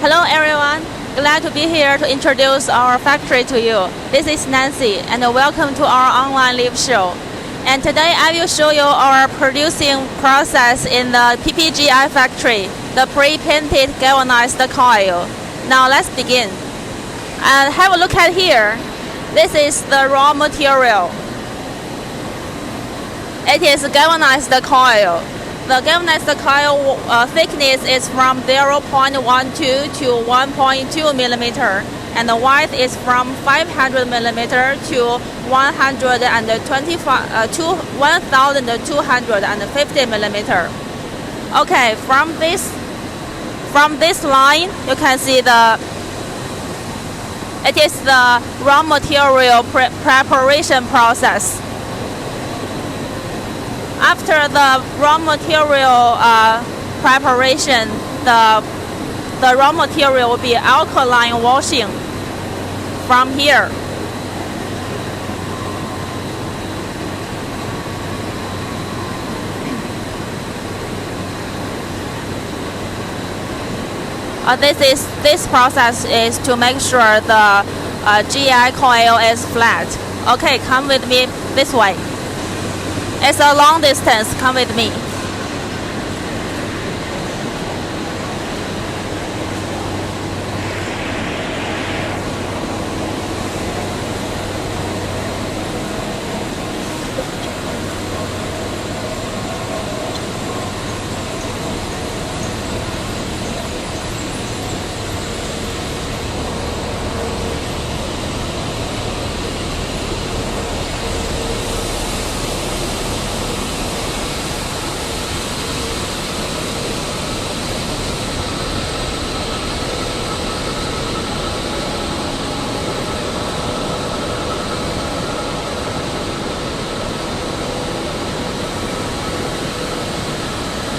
Hello everyone, glad to be here to introduce our factory to you. This is Nancy and welcome to our online live show. And today I will show you our producing process in the PPGI factory, the pre-painted galvanized coil. Now let's begin. And have a look at here. This is the raw material. It is galvanized coil. The galvanized coil thickness is from 0.12 to 1.2 millimeter, and the width is from 500 millimeter to 1,250 millimeter. Okay, from this line, you can see it is the raw material preparation process. After the raw material preparation, the raw material will be alkaline washing from here. This process is to make sure the GI coil is flat. Okay, come with me this way. It's a long distance, come with me.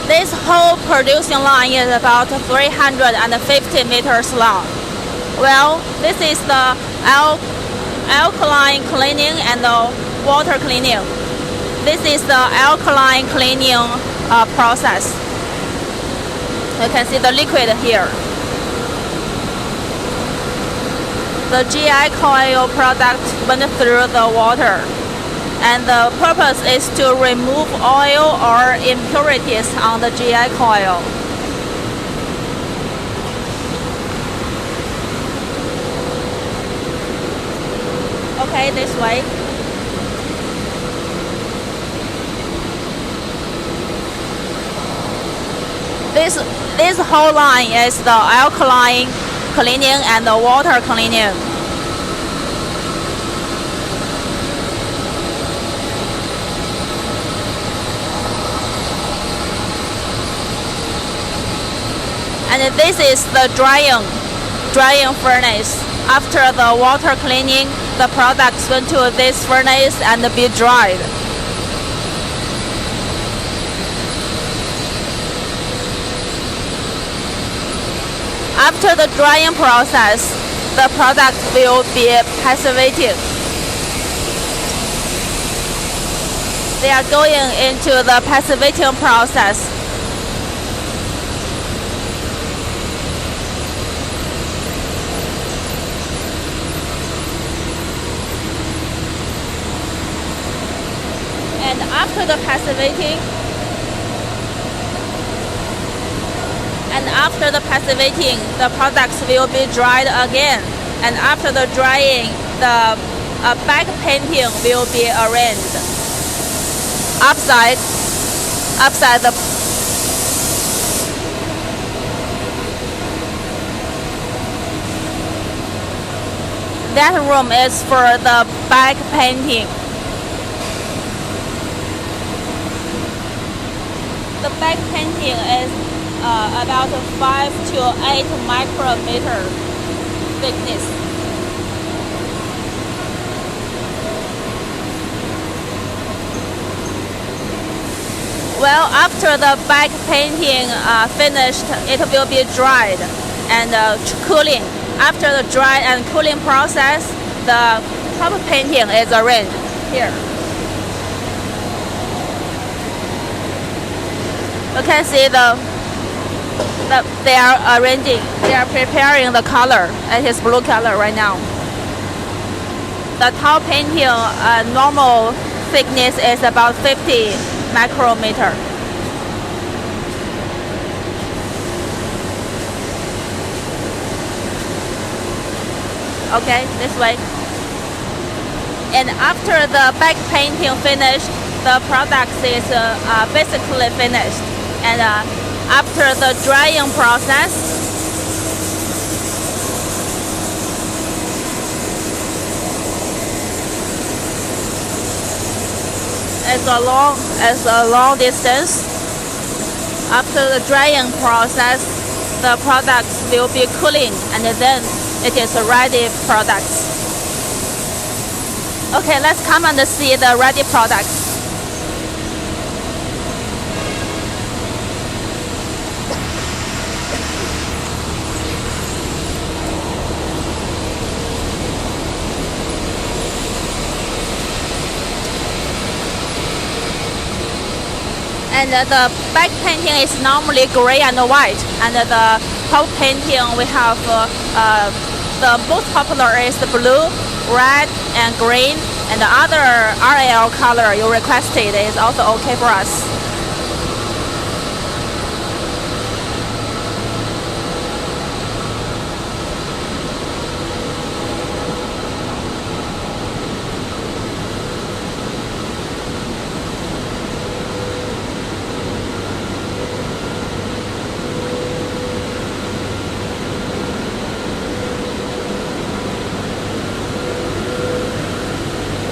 This whole producing line is about 350 meters long. Well, this is the alkaline cleaning and the water cleaning. This is the alkaline cleaning process. You can see the liquid here. The GI coil product went through the water, and the purpose is to remove oil or impurities on the GI coil. Okay, this way. This whole line is the alkaline cleaning and the water cleaning. And this is the drying furnace. After the water cleaning, the products went to this furnace and be dried. After the drying process, the product will be passivated. They are going into the passivating process. And after the passivating, the products will be dried again. And after the drying, the back painting will be arranged. Upside the that room is for the back painting. The back painting is about 5 to 8 micrometer thickness. Well, after the back painting finished, it will be dried and cooling. After the dry and cooling process, the top painting is arranged here. You can see They are arranging, they are preparing the color. It is blue color right now. The top painting normal thickness is about 50 micrometer. Okay, this way. And after the back painting finished, the product is basically finished. And after the drying process, it's a long distance. After the drying process, the products will be cooling, and then it is a ready product. Okay, let's come and see the ready products. And the back painting is normally gray and white, and the top painting we have the most popular is the blue, red, and green, and the other RL color you requested is also okay for us.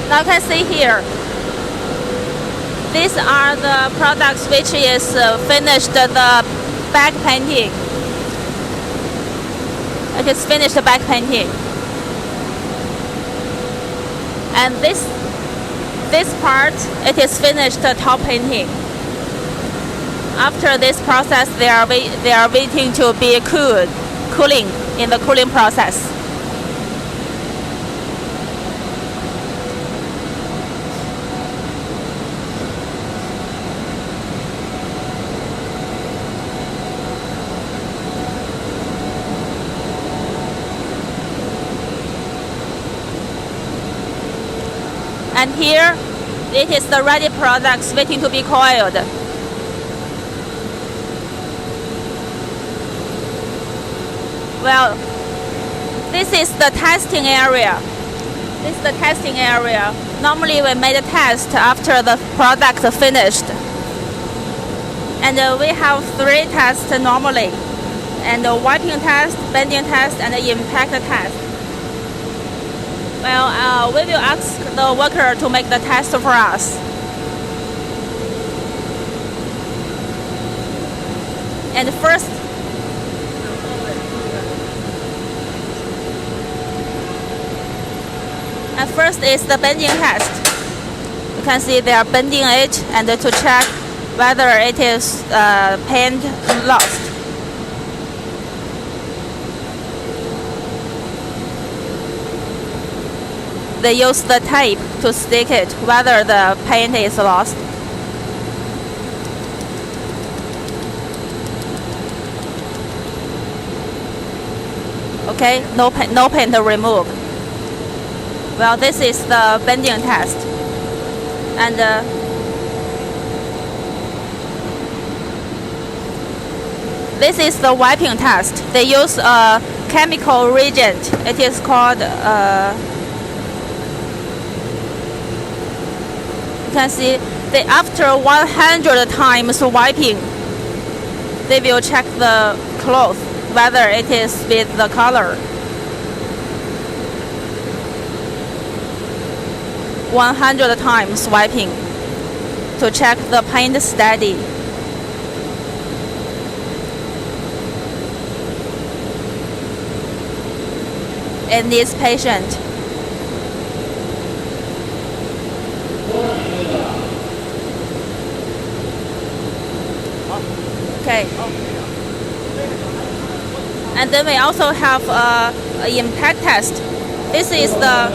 Now you can see here, these are the products which is finished the back painting. It is finished the back painting. And this part, it is finished the top painting. After this process, they are waiting to be cooling in the cooling process. And here, it is the ready products waiting to be coiled. Well, this is the testing area. This is the testing area. Normally we made a test after the product finished. And we have 3 tests normally. And the wiping test, bending test, and the impact test. Well, we will ask the worker to make the test for us. And first, is the bending test. You can see they are bending it and to check whether it is paint lost. They use the tape to stick it whether the paint is lost. Okay, no paint removed. Well, this is the bending test. And this is the wiping test. They use a chemical reagent. It is called you can see after 100 times wiping, they will check the cloth whether it is with the color. 100 times wiping to check the paint steady. In this patient. Okay. And then we also have impact test. This is the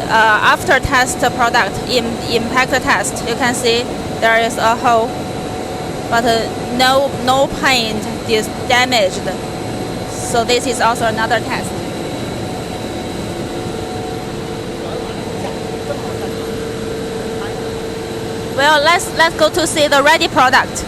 after test product impact test. You can see there is a hole but no paint is damaged. So this is also another test. Well, let's go to see the ready product.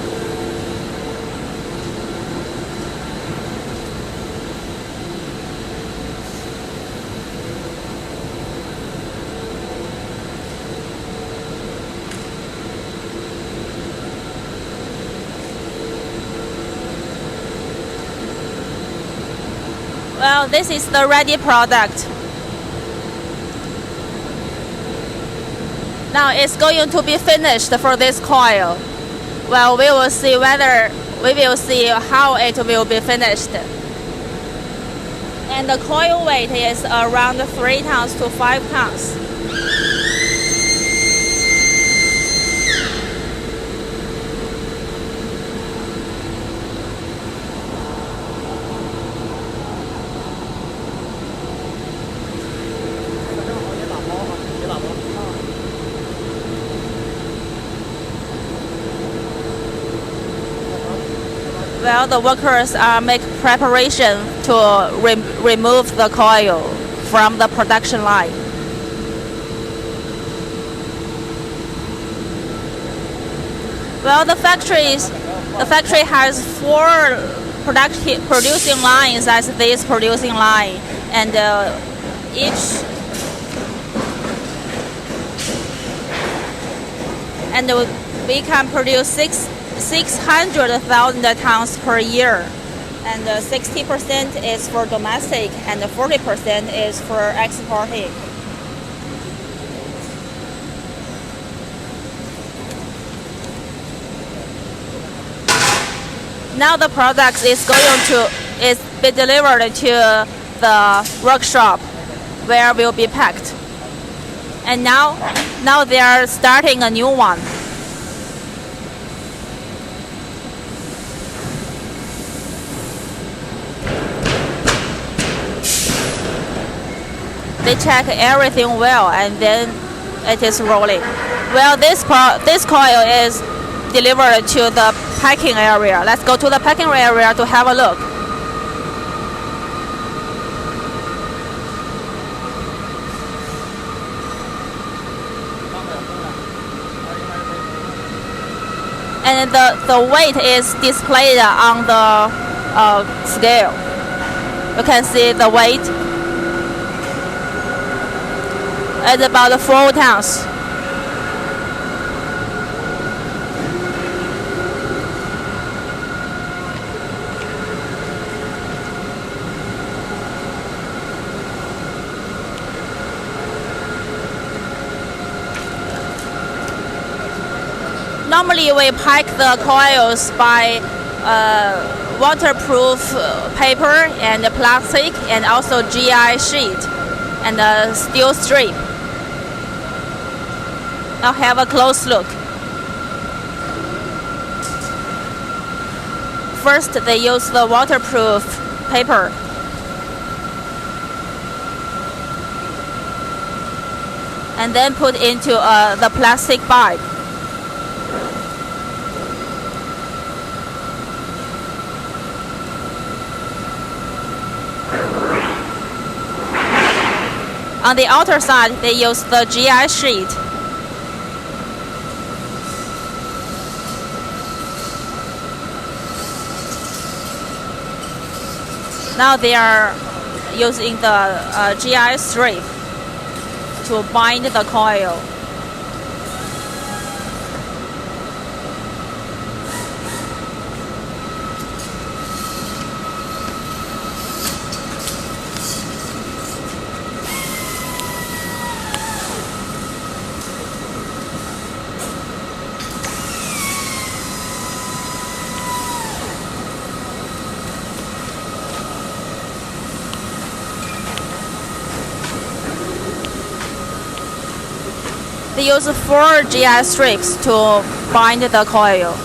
Well, this is the ready product. Now it's going to be finished for this coil. Well, we will see how it will be finished. And the coil weight is around 3 tons to 5 tons. Well, the workers make preparation to remove the coil from the production line. Well, the factory has 4 producing lines as this producing line, and we can produce 600,000 tons per year, and 60% is for domestic and 40% is for exporting. Now the product is be delivered to the workshop where it will be packed. And now they are starting a new one. They check everything well, and then it is rolling. Well, this coil is delivered to the packing area. Let's go to the packing area to have a look. And the weight is displayed on the scale. You can see the weight. It's about 4 tons. Normally we pack the coils by waterproof paper and plastic, and also GI sheet and steel strip. Now have a close look. First, they use the waterproof paper. And then put into the plastic bag. On the outer side, they use the GI sheet. Now they are using the GI strip to bind the coil. They use 4 GI strips to bind the coil.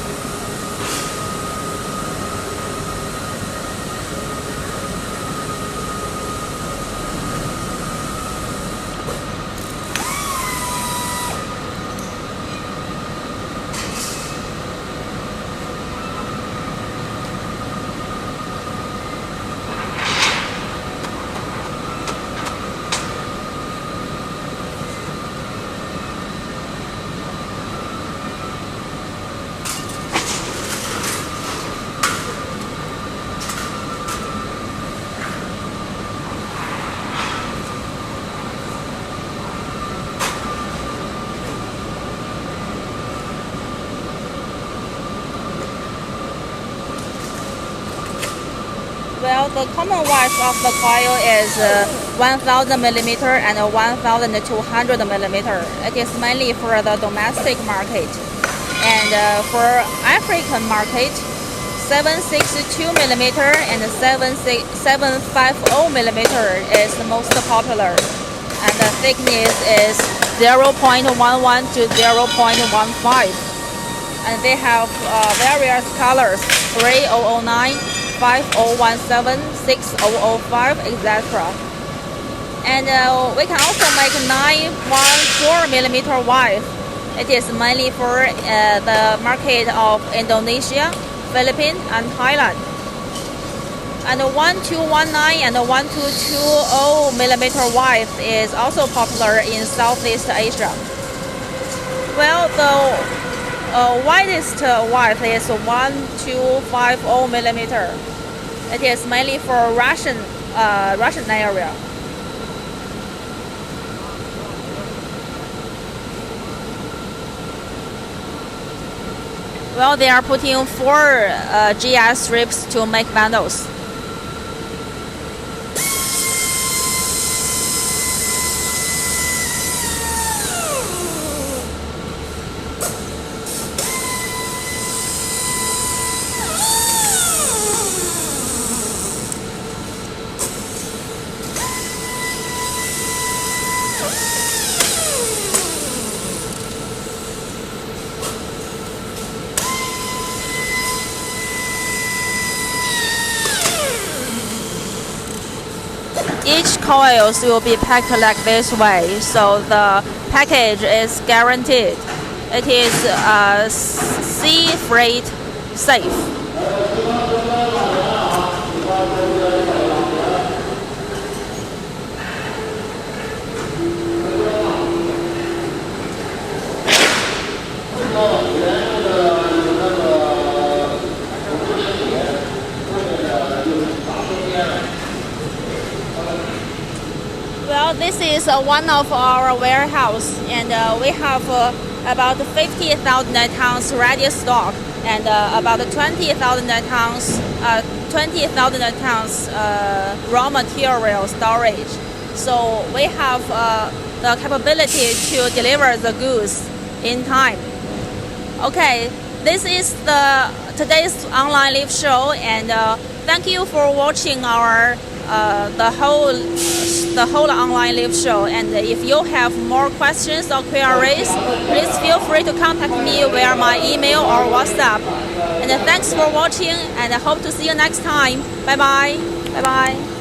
Well, the common width of the coil is 1000 millimeter and 1200 millimeter. It is mainly for the domestic market. And for African market, 762 millimeter and 750 millimeter is the most popular. And the thickness is 0.11 to 0.15. And they have various colors, 3009, 5017, 6005, etc. And we can also make 914 millimeter width. It is mainly for the market of Indonesia, Philippines, and Thailand. And 1219 and 1220 millimeter width is also popular in Southeast Asia. Well, the widest width is 1250 millimeter. It is mainly for Russian area. Well, they are putting 4 GS strips to make bundles. Each coils will be packed like this way, so the package is guaranteed. It is sea freight safe. Well, this is one of our warehouse, and we have about 50,000 tons ready stock, and about 20,000 tons raw material storage. So we have the capability to deliver the goods in time. Okay, this is today's online live show, and thank you for watching our the whole online live show. And if you have more questions or queries, please feel free to contact me via my email or WhatsApp. And thanks for watching, and I hope to see you next time. Bye bye. Bye bye.